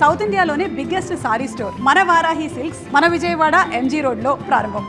South ఇండియాలోనే biggest sorry store మన Varahi silks మన విజయవాడ ఎంజీ రోడ్ లో ప్రారంభం.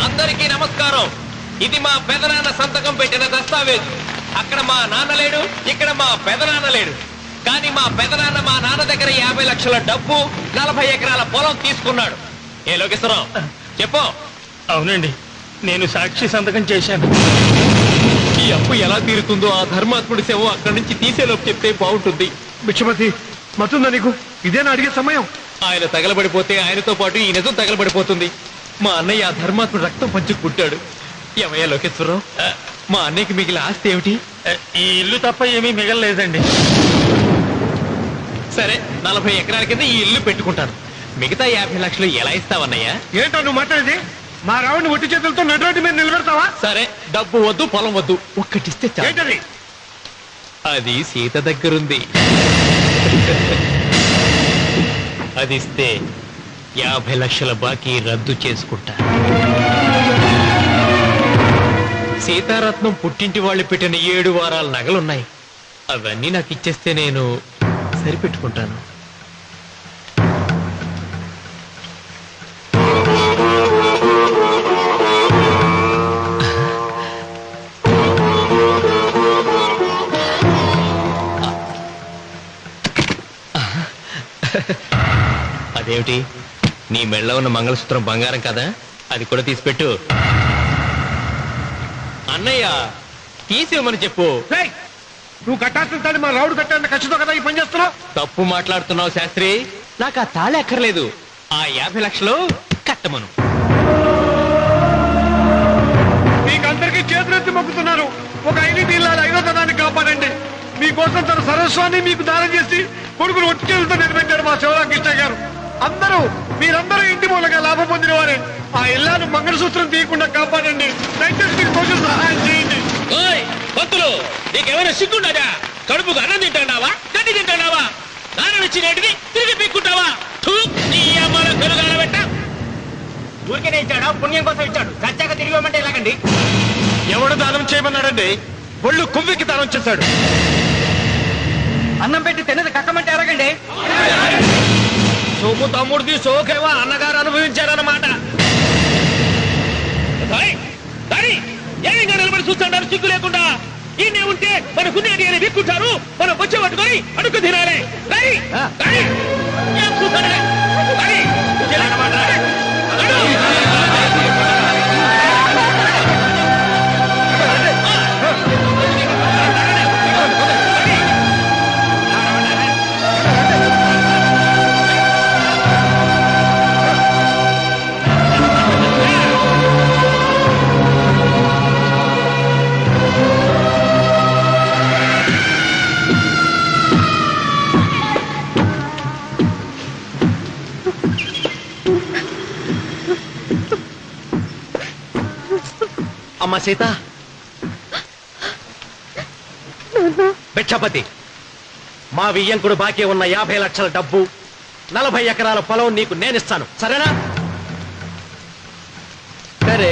అందరికీ నమస్కారం. ఇది మా పెదనాన్న సంతకం పెట్టిన దస్తావేజు. అక్కడ మా నాన్న లేడు, ఇక్కడ మా పెదనాన్న లేడు. కానీ మా పెదనాన్న మా నాన్న దగ్గర 50 లక్షల డబ్బు 40 ఎకరాల పొలం తీసుకున్నాడు. ఏ లోకేశ్వరరావు చెప్పు. అవునండి, నేను సాక్షి సంతకం చేశాను. ఈ అప్పు ఎలా తీరుతుందో ఆ ధర్మాత్ముడి శవం అక్కడి నుంచి తీసేలోపు చెప్తే బాగుంటుంది. బిక్షపతి, మతుందా నీకు? ఇదేనా అడిగే సమయం? ఆయన తగలబడిపోతే ఆయనతో పాటు ఈ నిజం తగలబడిపోతుంది. మా అన్నయ్య ఆ ధర్మాత్ముడు రక్తం పంచుకు పుట్టాడు. ఏమయ్యా లోకేశ్వరరావు, మా అన్నయ్యకి మిగిలిన ఆస్తి ఏమిటి? ఈ ఇల్లు తప్ప ఏమీ మిగలలేదండి. సరే, 40 ఎకరాల కింద ఈ ఇల్లు పెట్టుకుంటాను. మిగతా 50 లక్షలు ఎలా ఇస్తావన్నయ్యా? ఏంటో నువ్వు మాట్లాడేది? మా రావుని ఒట్టి చేతులతో నడురోడ్డు మీద నిలబెడతావా? సరే, డబ్బు వద్దు, పొలం వద్దు, ఒక్కటిస్తే చాలు. ఏంటది? అది సీత దగ్గరుంది. అది ఇస్తే 50 లక్షల బాకీ రద్దు చేసుకుంటా. సీతారత్నం పుట్టింటి వాళ్ళు పెట్టిన 7 వారాల నగలున్నాయి. అవన్నీ నాకు ఇచ్చేస్తే నేను సరిపెట్టుకుంటాను. అదేమిటి, నీ మెళ్ళ ఉన్న మంగళసూత్రం బంగారం కదా, అది కూడా తీసిపెట్టు. అన్నయ్య తీసేమని చెప్పు. నువ్వు కట్టాల్సిన మా రావుడు కట్టాలని ఖచ్చితంగా కదా ఈ పని చేస్తున్నావు. తప్పు మాట్లాడుతున్నావు శాస్త్రి. నాకు ఆ తాళి అక్కర్లేదు, ఆ 50 లక్షలు కట్టమను. మీకందరికీ చేతులెత్తి మొక్కుతున్నారు. ఒక ఐదు ఇళ్ళ 5వ తనాన్ని కాపాడండి. మీకోసం తన సరస్వాన్ని మీకు దానం చేసి కొడుకులు ఒట్టి చేతులతో నిలబెట్టారు మా శివరామకృష్ణ గారు. మీరందరూ ఇంటి మూలంగా లాభం పొందిన వారే. ఆ ఇల్లాను మంగళసూత్రం తీయకుండా కాపాడండి. దయచేసి మీకు కొంచెం సహాయం చేయండి. భక్తులు, నీకేమైనా సిగ్గుండదా? కడుపుకు అన్నం తింటాడావా, గడ్డి తింటాడావా? నాన్న ఇచ్చినట్టుది తిరిగి పీక్కుంటావా? ఊరికే ఇచ్చాడా? పుణ్యం కోసం ఇచ్చాడు. సత్యాక తిరిగి ఇవ్వమంటే ఎలాగండి? ఎవడు దానం చేయమన్నాడండి? ఒళ్ళు కొవ్వికి దానం చేశాడు. అన్నం పెట్టి తిన్నది కక్కమంటే ఎలాగండి? సోము తమ్ముడిది సోకేవా అన్నగారు అనుభవించారన్నమాట. ఏమిగా నిలబడి చూస్తాడారు సిగ్గు లేకుండా? ఈయనే ఉంటే మన గుండె అని విక్కుంటారు, మనం వచ్చే పట్టుకొని అడుగు తినాలి. ఏం చూస్తాడే? అమ్మ సీత, భిక్షపతి, మా వియ్యంకుడు బాకీ ఉన్న 50 లక్షల డబ్బు 40 ఎకరాల పొలం నీకు నేనిస్తాను, సరేనా? సరే.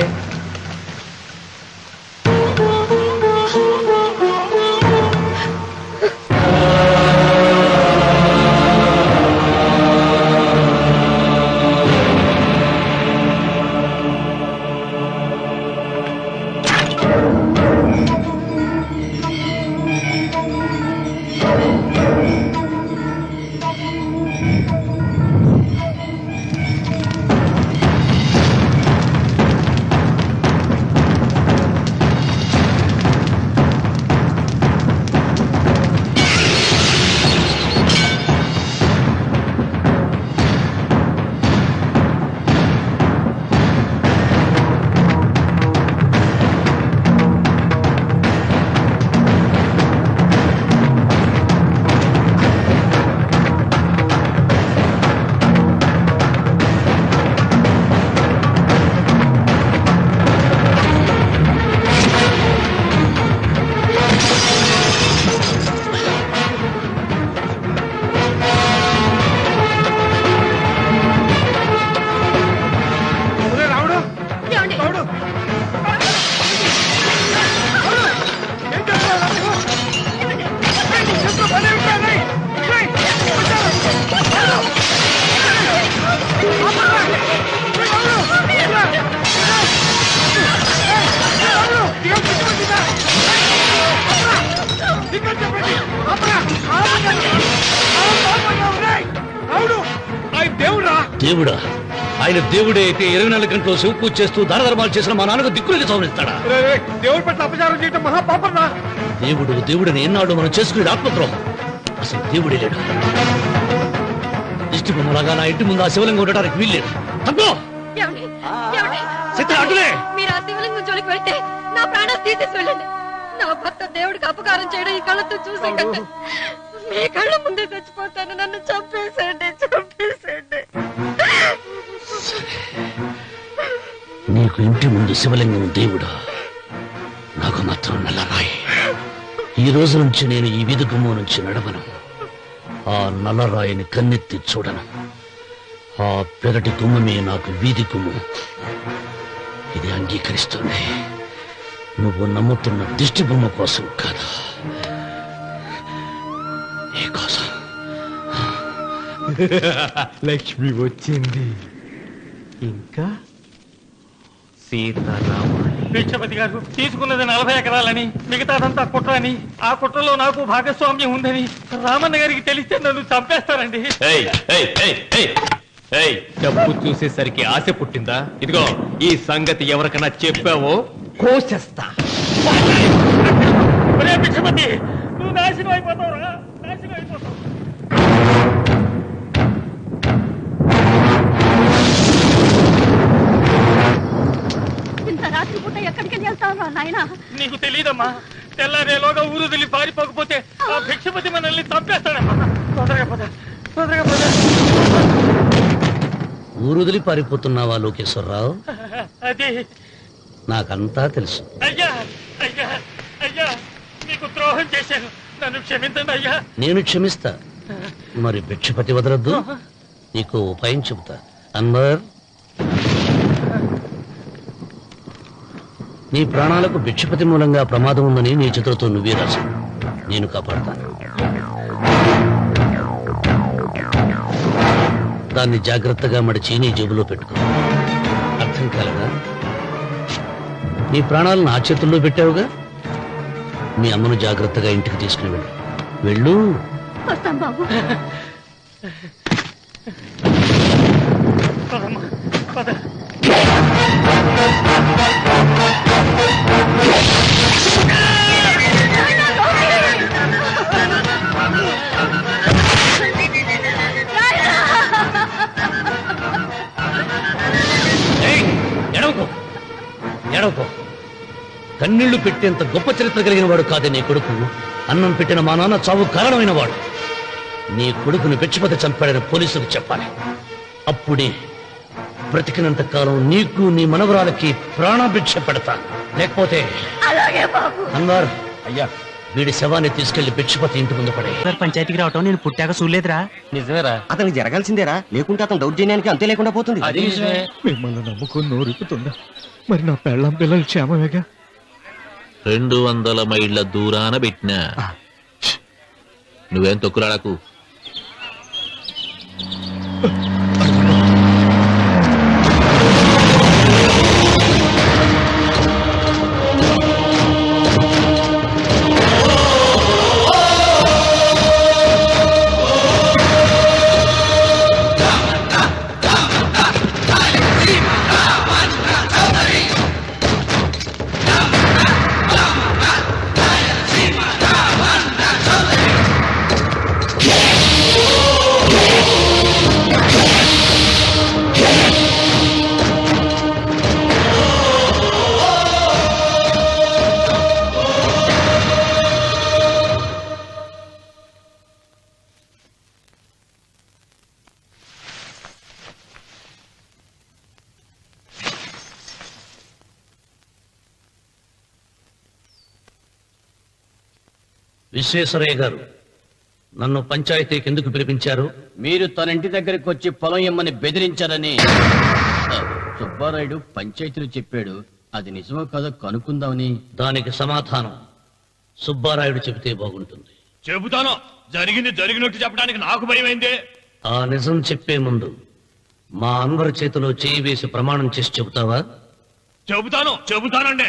దేవుడా? ఆయన దేవుడే అయితే 24 గంటలు శివ పూజ చేస్తూ దానధర్మాలు చేసిన మా నాన్నకు దిక్కులకి సవరిస్తాడా? దేవుడి పట్ల అపచారం చేయటం మహాపాపం రా. దేవుడిని ఎన్నాడు మనం చేసుకునేది ఆత్మద్రోహం. అసలు దేవుడే లేడు. దిష్టి బొమ్మలాగా నా ఇంటి ముందు ఆ శివలింగం ఉండడానికి వీల్లేదు. తప్పో ఏమండి? ఏమండి? చిత్ర అటులే. మీరు ఆ శివలింగం జోలికి వెళ్తే నా ప్రాణాలు తీసేసి వెళ్ళండి. నా భర్త దేవుడికి అపకారం చేయడం ఈ కళ్ళతో చూసే కంటే మీ కళ్ళ ముందే చచ్చిపోతాను. నన్ను చంపేసేయండి, చంపేసేయండి. నీకు ఇంటి ముందు శివలింగం దేవుడా, నాకు మాత్రం నల్లరాయి. ఈ రోజు నుంచి నేను ఈ వీధి గుమ్మం నుంచి నడవను. ఆ నల్లరాయిని కన్నెత్తి చూడను. ఆ పెరటి గుమ్మమే నాకు వీధి గుమ్మం. ఇది అంగీకరిస్తుంది. నువ్వు నమ్ముతున్న దిష్టి బొమ్మ కోసం కాదు, నీ కోసం. లక్ష్మి వచ్చింది. ఇంకా సీతారామాని. భిక్షపతి గారు తీసుకున్నది 40 ఎకరాలని, మిగతాదంతా కుట్ర అని, ఆ కుట్రలో నాకు భాగస్వామ్యం ఉందని రామన్న గారికి తెలిస్తే నన్ను చంపేస్తారండి. డబ్బు చూసేసరికి ఆశ పుట్టిందా? ఇదిగో ఈ సంగతి ఎవరికైనా చెప్పావో కోసేస్తా. ఒరే భిక్షపతి, నువ్వు నాశనం అయిపోతావురా, నాశనం అయిపోతావు. ఇంత రాత్రి పూట ఎక్కడికి వెళ్తావు నాయన? నీకు తెలీదమ్మా, తెల్లారేలోగా ఊరు వదిలి పారిపోకపోతే ఆ భిక్షపతి మనల్ని చంపేస్తాడమ్మా. తొందరగా పద, తొందరగా పద. ఊరుదిలి పారిపోతున్నావా లోకేశ్వరరావు? అది నాకంతా తెలుసు. అయ్యా, అయ్యా, అయ్యా, నీకు ద్రోహం చేశాను, నన్ను క్షమించండి అయ్యా. నేను క్షమిస్తా. మరి భిక్షపతి వదలద్దు. నీకు ఉపాయం చెబుతా. అన్వర్, నీ ప్రాణాలకు భిక్షపతి మూలంగా ప్రమాదం ఉందని నీ చేతులతో నువ్వే రాసు. నేను కాపాడతాను. దాన్ని జాగ్రత్తగా మడిచి నీ జేబులో పెట్టుకో. అర్థం కాలేదా? నీ ప్రాణాలను నా చేతుల్లో పెట్టావుగా. మీ అమ్మను జాగ్రత్తగా ఇంటికి తీసుకుని వెళ్ళు. వెళ్ళు. వస్తాం బాబు. పదమ్మా, పద. ఎడవకో. కన్నీళ్లు పెట్టేంత గొప్ప చరిత్ర కలిగిన వాడు కాదే నీ కొడుకు. అన్నం పెట్టిన మా నాన్న చావు కారణమైన వాడు. నీ కొడుకుని భిక్షపతి చంపాడని పోలీసులకు చెప్పాలి. అప్పుడే బ్రతికినంత కాలం నీకు నీ మనవరాలకి ప్రాణభిక్ష పెడతా. లేకపోతే అన్వర్, అయ్యా, వీడి శవాన్ని తీసుకెళ్లి భిక్షపతి ఇంటి ముందు పడే. పంచాయతీకి రావటం నేను పుట్టాక చూడలేదురా. నిజమేరా? అతనికి జరగాల్సిందేరా, లేకుంటే అతను దౌర్జన్యానికి అంతే లేకుండా పోతుంది. అది నిజమే. మిమ్మల్ని నమ్ముకుని నోరుపుతుందా? మరి నా పెళ్ళం పిల్లలు క్షేమమేగా? 200 మైళ్ళ దూరాన పెట్టినా. నువ్వేం తొక్కులాడకు. విశ్వేశ్వరయ్య గారు, నన్ను పంచాయతీకి ఎందుకు పిలిపించారు? మీరు తన ఇంటి దగ్గరికి వచ్చి పొలం ఇమ్మని బెదిరించారని సుబ్బారాయుడు పంచాయతీలో చెప్పాడు. అది నిజమో కాదో కనుక్కుందామని. దానికి సమాధానం సుబ్బారాయుడు చెబితే బాగుంటుంది. చెబుతాను. జరిగింది జరిగినట్టు చెప్పడానికి నాకు భయమైందే. ఆ నిజం చెప్పే ముందు మా అన్వర్ చేతిలో చేయి వేసి ప్రమాణం చేసి చెబుతావా? చెబుతానండి.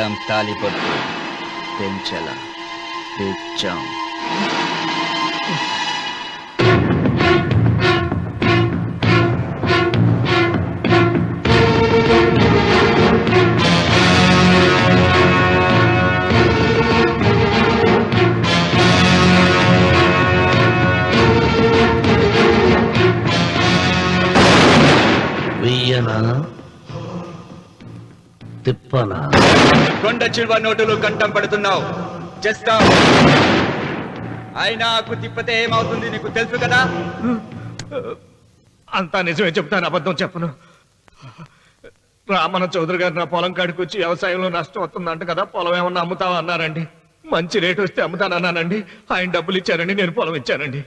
తెచ్చాం తాలిపట్టు పెంచల తెచ్చాం. వెయ్యనా తిప్పనా? కొండ చిల్వ నోటులు కంఠం పడుతున్నావు. చేస్తావు. అయినా ఆకు తిప్పతే ఏమవుతుంది నీకు తెలుసు కదా. అంతా నిజమే చెప్తాను, అబద్ధం చెప్పను. రామన్న చౌదరి గారు నా పొలం కాడికి వచ్చి వ్యవసాయంలో నష్టం వస్తుందంట కదా, పొలం ఏమన్నా అమ్ముతావా అన్నారండి. మంచి రేటు వస్తే అమ్ముతానన్నానండి. ఆయన డబ్బులు ఇచ్చారండి, నేను పొలం ఇచ్చానండి.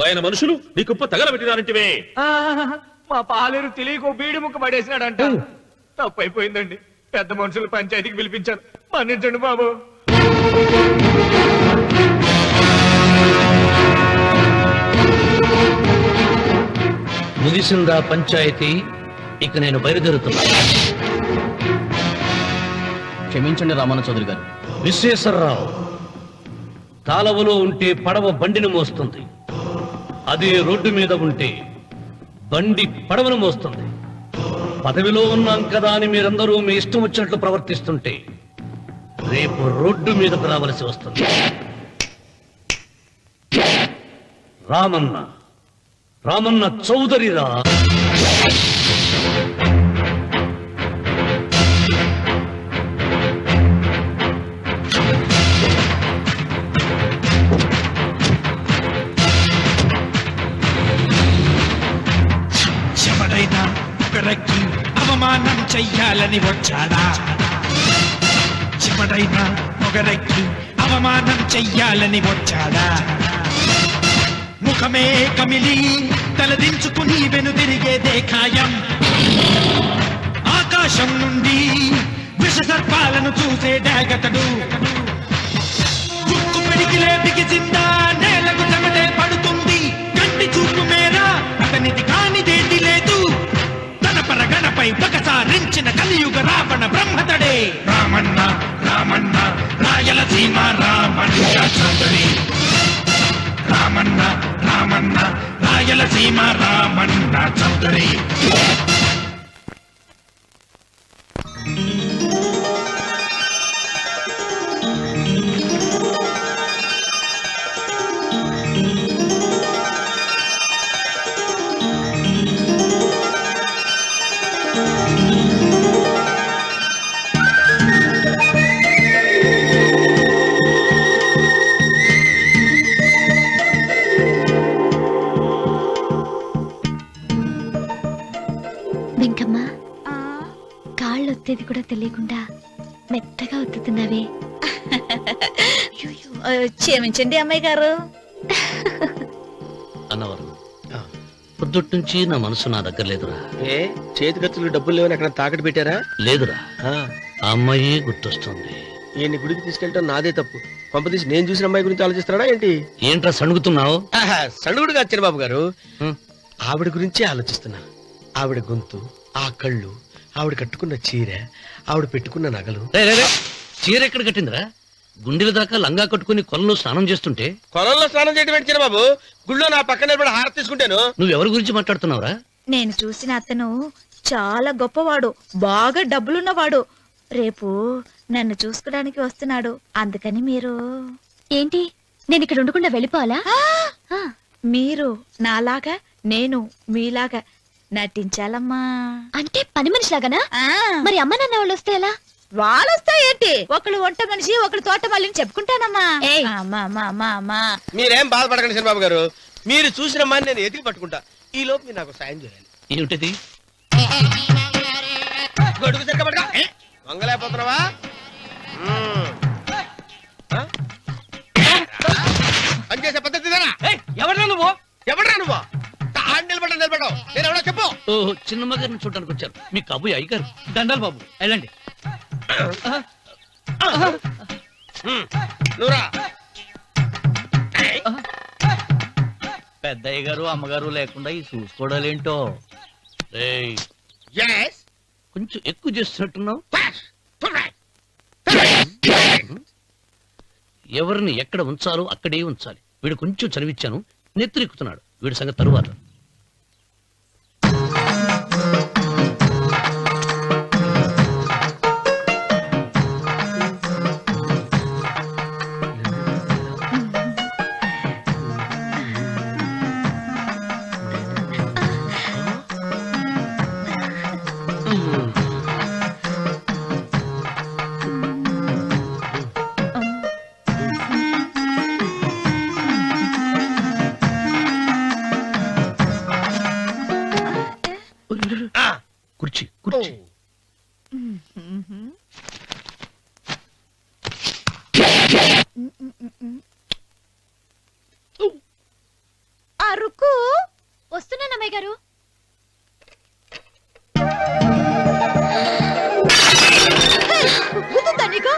ఆయన మనుషులు నీ కుప్ప తగలబెట్టినారంటివే. మా పాలేరు తెలియక బీడి ముక్క పడేసినాడంట. తప్పు అయిపోయిందండి. పెద్ద మనుషులు పంచాయతీకి పిలిపించాను, మన్నించండి బాబు. ముగిసిందా పంచాయతీ? ఇక నేను బయలుదేరుతున్నా. క్షమించండి రామన్న చౌదరి గారు. విశ్వేశ్వరరావు, కాలవలో ఉంటే పడవ బండిని మోస్తుంది, అదే రోడ్డు మీద ఉంటే బండి పడవను మోస్తుంది. పదవిలో ఉన్నాం కదా అని మీరందరూ మీ ఇష్టం వచ్చినట్లు ప్రవర్తిస్తుంటే రేపు రోడ్డు మీదకు రావలసి వస్తుంది. రామన్న చౌదరిరా. ఎవడైనా ఒకరికి అవమానం చెయ్యాలని వచ్చాడా? ఎవడైనా ఒకరికి అవమానం చెయ్యాలని వచ్చాడా? ముఖమే కమిలి తలదించుకుని వెనుదిరిగేదే ఖాయం. ఆకాశం నుండి విష సర్పాలను చూసే డాగతడు. చుక్కు పిడికిలే బిగిసిందా నేలకు చెమటే పడుతుంది. కంటి చూపు మేరా అతనిది కానిదేది లేదు. తన పరగణపై ఒకసారించిన కలియుగ రావణ బ్రహ్మతడే. రామన్న రామన్న రాయలసీమ రామన్న చౌదరి. రామన్న రామన్న రాయలసీమ రామన్న చౌదరి. వెంకమ్మ, కాళ్ళు ఒత్తేది కూడా తెలియకుండా మెత్తగా ఒత్తుతున్నావే. క్షమించండి అమ్మాయి గారు. అన్నవరం, పొద్దుటి నుంచి నా మనసు నా దగ్గర లేదురా. ఏ చేతి ఖర్చులు డబ్బులు లేవని అక్కడ తాకట్టు పెట్టారా? లేదురా, ఆ అమ్మాయి గుర్తొస్తుంది. ఈయన్ని గుడికి తీసుకెళ్ళటం నాదే తప్పు. పంపదీసి నేను చూసిన అమ్మాయి గురించి ఆలోచిస్తాడా ఏంటి? ఏంట్రా సణుగుతున్నావు? సడుగుడుగా చిరబాబు గారు, ఆవిడ గురించి ఆలోచిస్తున్నా. ఆవిడ గొంతు, ఆ కళ్ళు, ఆవిడ కట్టుకున్న చీర, ఆవిడ పెట్టుకున్న నగలు. చీర ఎక్కడ కట్టిందిరా? గుండెల దాకా లంగా కట్టుకుని కొలంలో స్నానం చేస్తుంటే. కొలంలో స్నానం చేయడం ఏంటి చిరబాబు? గుళ్ళో నా పక్కన నిలబడి హారతి తీసుకుంటాను. నువ్వెవరి గురించి మాట్లాడుతున్నావురా? నేను చూసిన అతను చాలా గొప్పవాడు, బాగా డబ్బులున్నవాడు. రేపు నన్ను చూసుకోడానికి వస్తున్నాడు. అందుకని మీరు ఏంటి, నేను ఇక్కడ ఉండకుండా వెళ్ళిపోవాలా? మీరు నాలాగా, నేను మీలాగా నటించాలమ్మా. అంటే పని మనిషిలాగానా? మరి అమ్మ నాన్న వాళ్ళు వస్తే ఎలా? వాళ్ళు వస్తా ఏంటి, ఒకళ్ళు వంట మనిషి, ఒకళ్ళు తోట మళ్ళీ చెప్పుకుంటానమ్మా. మీరేం బాధపడకండి చంద్రబాబు గారు. మీరు చూసిన అమ్మాయిని నేను ఎతికి పట్టుకుంటా. ఈ లోపు మీరు నాకు సాయం చేయాలి. ఏమిటిది? గొడుగు సరిగ్గా పట్టుకో. వంగలేకపోతున్నావా? పనిచేసే పద్ధతి ఎవరా నువ్వు? ఎవడరా నువ్వు? నిలబడ్డావు. నేను ఎవడో చెప్పు. ఓహో, చిన్నమ్మ గారిని చూడడానికి వచ్చారు. మీ కబుయ్య అయ్యగారు. దండాలు బాబు, వెళ్ళండి. నువ్వురా. పెద్దయ్య గారు అమ్మగారు లేకుండా ఈ చూసుకోవడాలేంటో. కొంచెం ఎక్కువ చేస్తున్నట్టున్నావు. ఎవరిని ఎక్కడ ఉంచాలో అక్కడే ఉంచాలి. వీడు కొంచెం చదివిచ్చాను, నెత్తిరెక్కుతున్నాడు. వీడి సంగతి తరువాత. కుర్చీ కుర్చీ. అరుకు వస్తున్నానమ్మాయి గారు. నీకు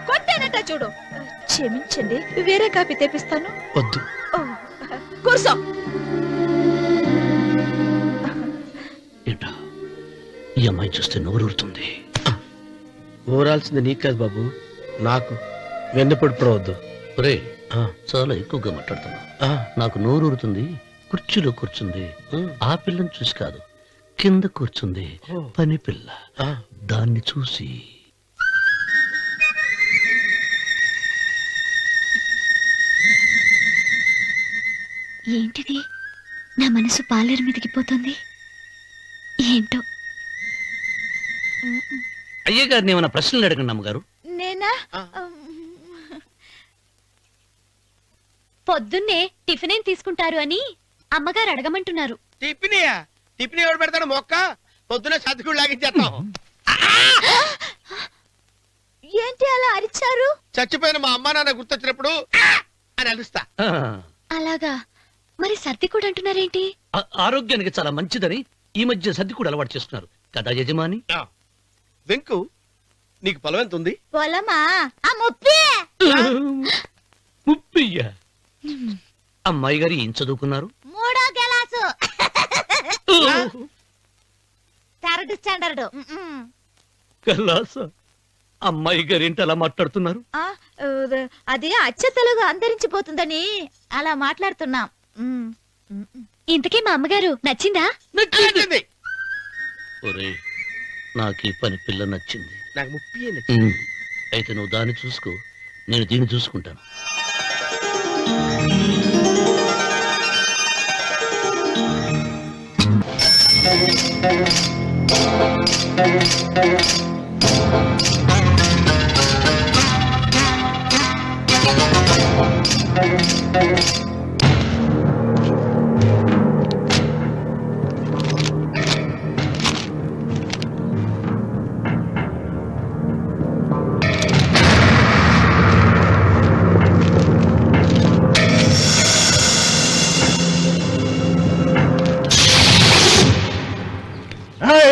కొట్టానట చూడు. క్షమించండి, వేరే కాపీ తెప్పిస్తాను. వద్దు. కూర్చో. ఏంటా ఈ అమ్మాయి చూస్తే నోరూరుతుంది. ఊరాల్సింది నీకు కాదు బాబు, నాకు. వెన్నపడి పడవద్దు. ఒరే, చాలా ఎక్కువగా మాట్లాడుతున్నా. నాకు నోరూరుతుంది. కుర్చీలో కూర్చుంది. ఆ పిల్లని చూసి కాదు, కింద కూర్చుంది పని పిల్ల. దాన్ని చూసి. ఏంటిది? నా మనసు పాలేరు మీదకి పోతుంది. ఏంటో. అయ్య గారిని ఏమైనా ప్రశ్నలు అడగండి అమ్మగారు. నేనా? పొద్దున్నే టిఫిన్ ఏం తీసుకుంటారు అని అమ్మగారు అడగమంటున్నారు. టిఫినియా? టిఫిన్ ఎవడు పెడతాడు మొక్క? పొద్దున సతికుడు లాగించేస్తాం. ఏంటి అలా అరిచారు? చచ్చిపోయిన మా అమ్మ నాన్న గుర్తొచ్చినప్పుడు అని అలుస్తా. అలాగా? మరి సర్ది కూడా అంటున్నారేంటి? ఆరోగ్యానికి చాలా మంచిదని ఈ మధ్య సర్ది కూడా అలవాటు చేస్తున్నారు కదా యజమాని. వెంకు, నీకు పొలం ఎంత ఉంది? పొలమా? ముప్పయ్య. అమ్మాయి గారు ఏం చదువుకున్నారు? 3వ క్లాసు, 3rd స్టాండర్డ్. కలాసా. అమ్మాయి గారు ఏంటి అలా మాట్లాడుతున్నారు? అది అచ్చ తెలుగు అంతరించిపోతుందని అలా మాట్లాడుతున్నాం. ఇంతకీ మా అమ్మగారు నచ్చిందా? నచ్చింది. ఒరే, నాకు ఈ పని పిల్ల నచ్చింది. నాకు 30 నచ్చింది. అయితే నువ్వు దాన్ని చూసుకో, నేను దీన్ని చూసుకుంటాను.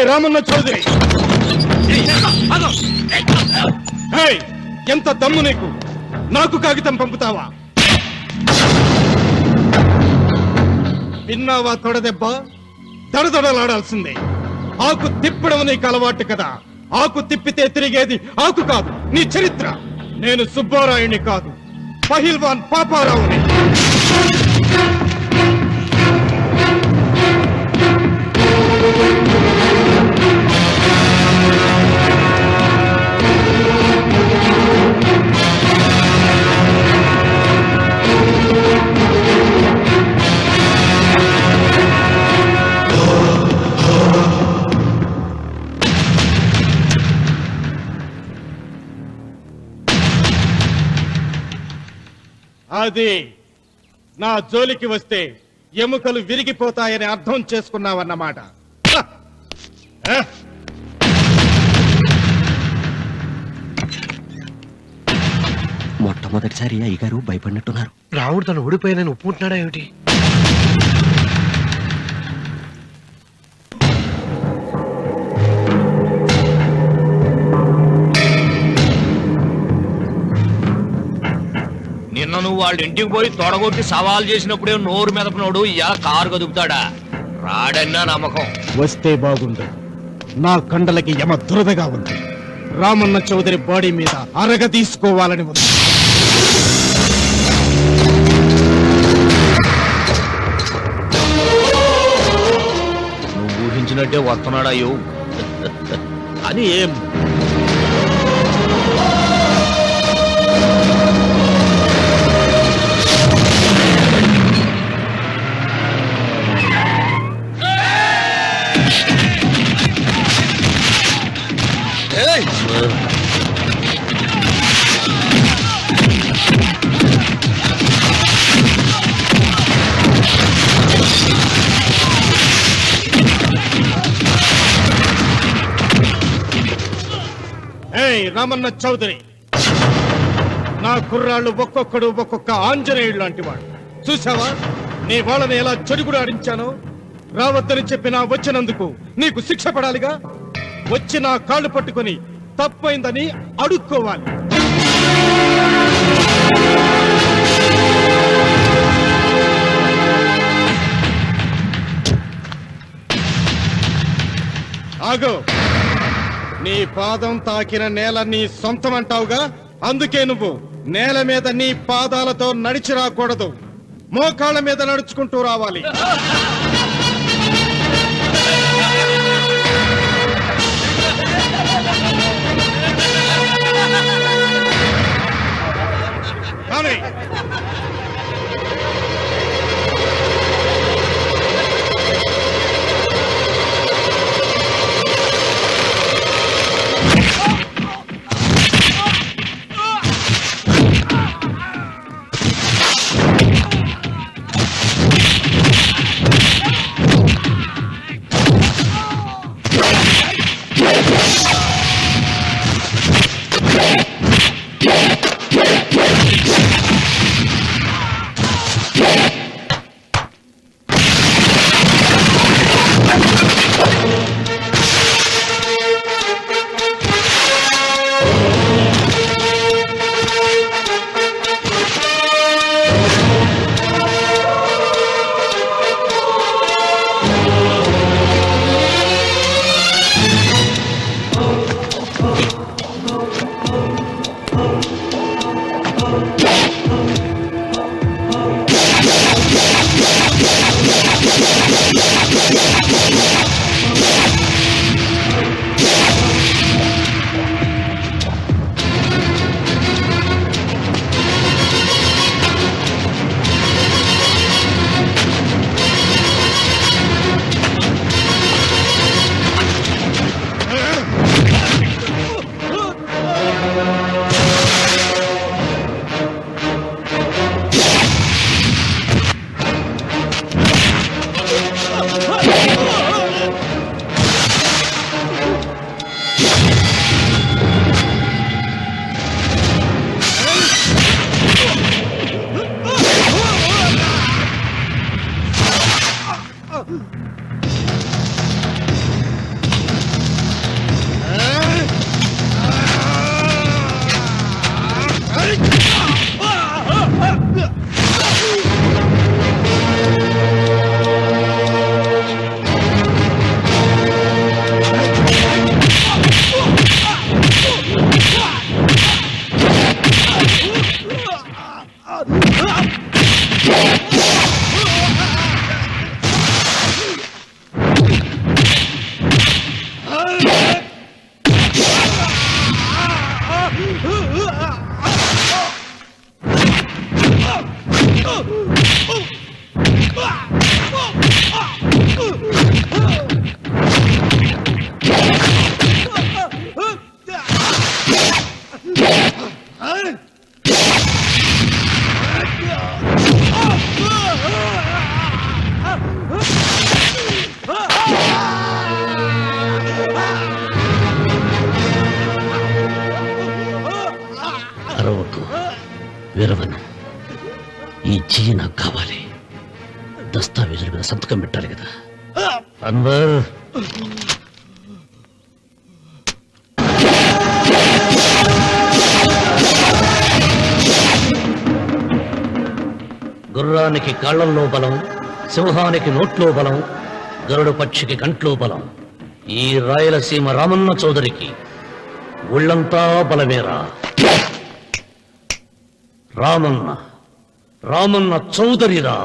రామన్న చౌదరి, ఎంత దమ్ము నీకు? నాకు కాగితం పంపుతావా? విన్నావా తొడదెబ్బ? దడదడలాడాల్సిందే. ఆకు తిప్పడం నీకు అలవాటు కదా. ఆకు తిప్పితే తిరిగేది ఆకు కాదు, నీ చరిత్ర. నేను సుబ్బారాయుని కాదు, పహిల్వాన్ పాపారావుని. అది నా జోలికి వస్తే ఎముకలు విరిగిపోతాయని అర్థం చేసుకున్నావన్నమాట. మొట్టమొదటిసారి అయ్యగారు భయపడినట్టున్నారు. రావుడు తను ఓడిపోయానని ఒప్పుకుంటున్నాడా ఏమిటి? నిన్న నువ్వు వాళ్ళ ఇంటికి పోయి తొడగొట్టి సవాల్ చేసినప్పుడే నోరు మెదపనోడు ఇలా కారు కదుపుతాడా? రాడన్నా నమ్మకం. వస్తే బాగుండు. నా కండలకి యమ దురదగా ఉంది. రామన్న చౌదరి బాడీ మీద అరగ తీసుకోవాలని ఉంది. నువ్వు ఊహించినట్టే వస్తున్నాడాయో అని ఏం రామన్న చౌదరి, నా కుర్రాళ్ళు ఒక్కొక్కడు ఒక్కొక్క ఆంజనేయుడు లాంటి వాడు. చూసావా నీ వాళ్ళని ఎలా చెడుగుడు ఆడించానో? రావద్దని చెప్పినా వచ్చినందుకు నీకు శిక్ష పడాలిగా. వచ్చి నా కాళ్ళు పట్టుకొని తప్పైందని అడుక్కోవాలి. ఆగో, నీ పాదం తాకిన నేల నీ సొంతం అంటావుగా, అందుకే నువ్వు నేల మీద నీ పాదాలతో నడిచి రాకూడదు, మోకాళ్ళ మీద నడుచుకుంటూ రావాలి. కానీ వీరవను, ఈ చెయ్యి నాకు కావాలి. దస్తావేజుల మీద సంతకం పెట్టాలి కదా. అన్వర్, గుర్రానికి కాళ్లల్లో బలం, సింహానికి నోట్లో బలం, గరుడు పక్షికి కంట్లో బలం. ఈ రాయలసీమ రామన్న చౌదరికి ఒళ్ళంతా బలమేరా. రామన్న చౌదరిరా.